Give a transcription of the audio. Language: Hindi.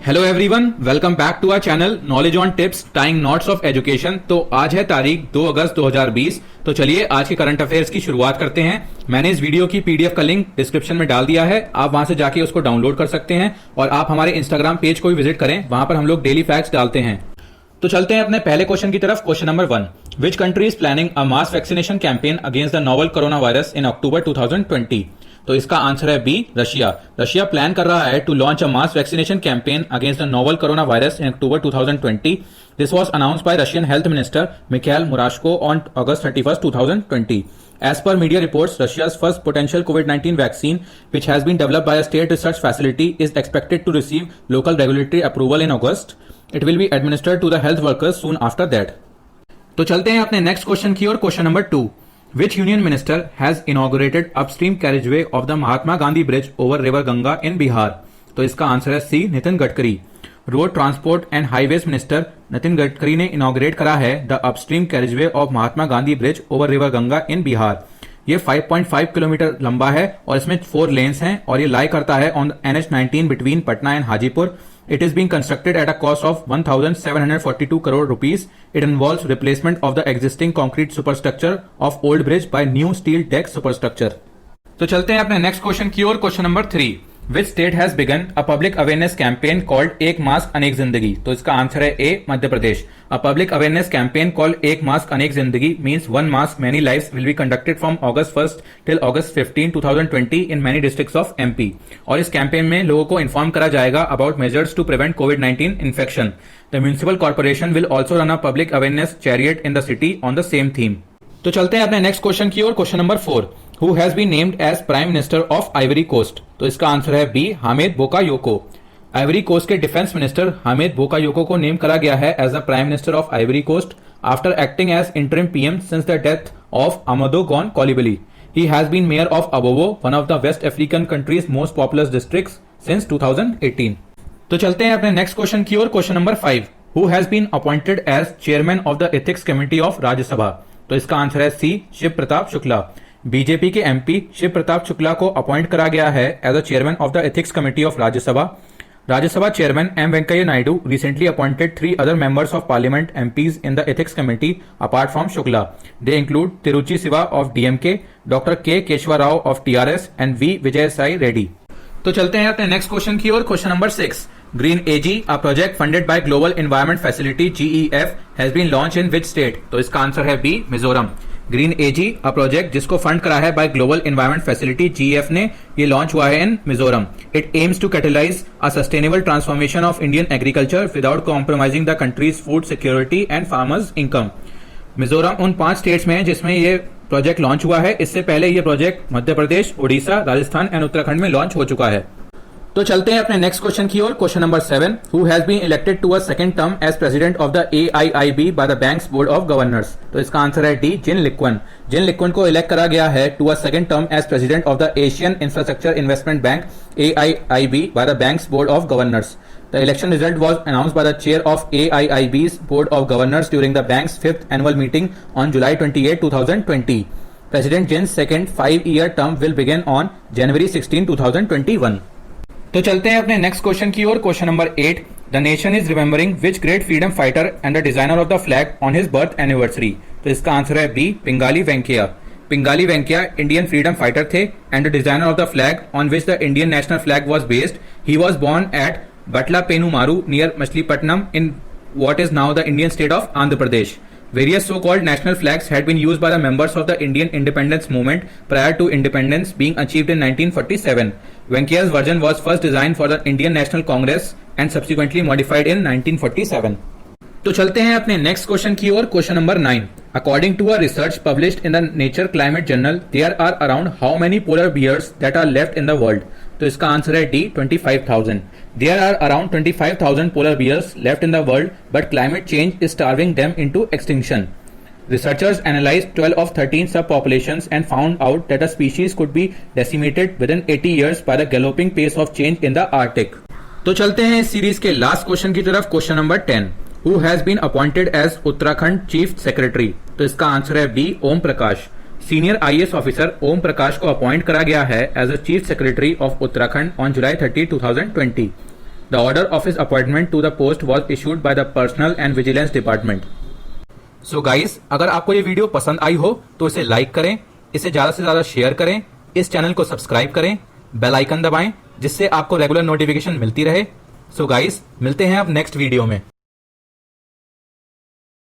Hello everyone, welcome back to our channel knowledge on tips tying knots of education. तो आज है तारीख 2 अगस्त 2020। तो चलिए आज के करंट अफेयर्स की शुरुआत करते हैं। मैंने इस वीडियो की पीडीएफ का लिंक डिस्क्रिप्शन में डाल दिया है, आप वहां से जाके उसको डाउनलोड कर सकते हैं और आप हमारे इंस्टाग्राम पेज को भी विजिट करें, वहां पर हम लोग डेली फैक्ट्स डालते हैं। तो चलते हैं अपने पहले क्वेश्चन की तरफ। Question number 1, which country is planning a mass vaccination campaign against the novel corona virus in October 2020? तो इसका आंसर है बी, रशिया। रशिया प्लान कर रहा है to launch a mass vaccination campaign against the novel corona virus in October 2020. This was announced by Russian Health Minister Mikhail Murashko on August 31st, 2020. As per media reports, Russia's first potential COVID-19 vaccine, which has been developed by a state research facility, is expected to receive local regulatory approval in August. It will be administered to the health workers soon after that. तो चलते हैं अपने नेक्स्ट क्वेश्चन की ओर। Question number 2, Which union minister has inaugurated upstream carriageway of the Mahatma Gandhi Bridge over River Ganga in Bihar? तो इसका आंसर है C, Nitin Gadkari. Road transport and highways minister Nitin Gadkari ने इनॉग्रेट करा है the upstream carriageway of Mahatma Gandhi bridge over river Ganga in Bihar. ये 5.5 किलोमीटर लंबा है और इसमें 4 लेन्स हैं और ये लाई करता है on NH19 between Patna and Hajipur. It is being constructed at a cost of 1,742 crore rupees. It involves replacement of the existing concrete superstructure of old bridge by new steel deck superstructure. तो चलते हैं अपने नेक्स्ट क्वेश्चन की ओर। Question number 3, Which state has begun a public awareness campaign called एक मास्क अनेक जिंदगी? तो इसका आंसर है ए, Madhya Pradesh. A public awareness campaign called एक मास्क अनेक जिंदगी means one mask many lives will be conducted from August 1st till August 15, 2020 in many districts of MP. और इस कैंपेन में लोगों को इन्फॉर्म करा जाएगा about measures to prevent COVID-19 infection. The municipal corporation will also run a public awareness chariot in the city on the same theme. तो चलते हैं अपने नेक्स्ट क्वेश्चन की ओर। Question number 4, Who has been named as Prime Minister of Ivory Coast? तो इसका आंसर है B, Hamed Bakayoko. Ivory Coast के डिफेंस मिनिस्टर हामिद बोकायोको को नेम करा गया है as the prime minister of Ivory Coast after acting as interim PM since the death of Amadou Gon Coulibaly. He has been mayor of Abobo, one of the West African country's most populous districts since 2018. तो चलते हैं अपने नेक्स्ट क्वेश्चन की ओर। Question number 5, Who has been appointed as chairman of the ethics committee of Rajya Sabha? तो इसका आंसर है सी, शिव प्रताप शुक्ला। बीजेपी के एमपी शिव प्रताप शुक्ला को अपॉइंट करा गया है as a chairman of the ethics committee of Rajya Sabha. Rajya Sabha chairman M Venkaiah Naidu recently appointed 3 other members of parliament MPs in the ethics committee apart from Shukla. They include Tiruchi Siva of DMK, Dr. K. Keshwa Rao of TRS and V. Vijay Sai Reddy. तो चलते हैं अपने नेक्स्ट क्वेश्चन की ओर। Question number 6, green AG, a project funded by Global Environment Facility GEF, has been launched in which state? तो इसका आंसर है B, Mizoram. Green ag, a project जिसको फंड करा है by global environment facility GEF ने, ये लॉन्च हुआ है in Mizoram. It aims to catalyse a sustainable transformation of Indian agriculture without compromising the country's food security and farmers income. Mizoram उन 5 स्टेट्स में है जिसमें ये प्रोजेक्ट लॉन्च हुआ है। इससे पहले ये प्रोजेक्ट मध्य प्रदेश, उड़ीसा, राजस्थान एंड उत्तराखंड में लॉन्च हो चुका है। तो चलते हैं अपने नेक्स्ट क्वेश्चन की ओर। Question number 7, Who has been elected to a second term as president of the AIIB by the bank's board of governors? तो इसका आंसर है डी, जिन लिक्वन। जिन लिक्वन को इलेक्ट करा गया है to a second term as president of the Asian infrastructure investment bank AIIB by the bank's board of governors. The election result was announced by the chair of AIIB's board of governors during the bank's 5th annual meeting on July 28, 2020. President Jin's second 5-year term will begin on January 16, 2021. तो चलते हैं अपने नेक्स्ट क्वेश्चन की ओर। Question number 8, the nation is remembering which great freedom fighter and the designer of the flag on his birth anniversary? तो इसका आंसर है B, Pingali Venkaiah. Pingali Venkaiah Indian freedom fighter थे and the designer of the flag on which the Indian national flag was based. He was born at Bhatla Penumarru near Machilipatnam in what is now the Indian state of Andhra Pradesh. Various so-called national flags had been used by the members of the Indian independence movement prior to independence being achieved in 1947. Venkaiah's version was first designed for the Indian National Congress and subsequently modified in 1947. तो चलते हैं अपने नेक्स्ट क्वेश्चन की ओर। Question number 9, according to a research published in the Nature Climate journal, there are around how many polar bears that are left in the world? तो इसका आंसर है D, 25,000। There are around 25,000 polar bears left in the world but climate change is starving them into extinction. Researchers analyzed 12 of 13 subpopulations and found out that a species could be decimated within 80 years by the galloping pace of change in the Arctic. तो चलते हैं इस सीरीज के लास्ट क्वेश्चन की तरफ। Question number 10, Who has been appointed as Uttarakhand chief secretary? तो इसका आंसर है B, Om Prakash. Senior IAS officer Om Prakash को अपॉइंट करा गया है as a chief secretary of Uttarakhand on July 30, 2020. The order of his appointment to the post was issued by the personnel and vigilance department. So guys, अगर आपको ये वीडियो पसंद आई हो तो इसे लाइक करें, इसे ज्यादा से ज्यादा शेयर करें, इस चैनल को सब्सक्राइब करें, बेल आइकन दबाएं जिससे आपको रेगुलर नोटिफिकेशन मिलती रहे। सो गाइस, मिलते हैं अब नेक्स्ट वीडियो में।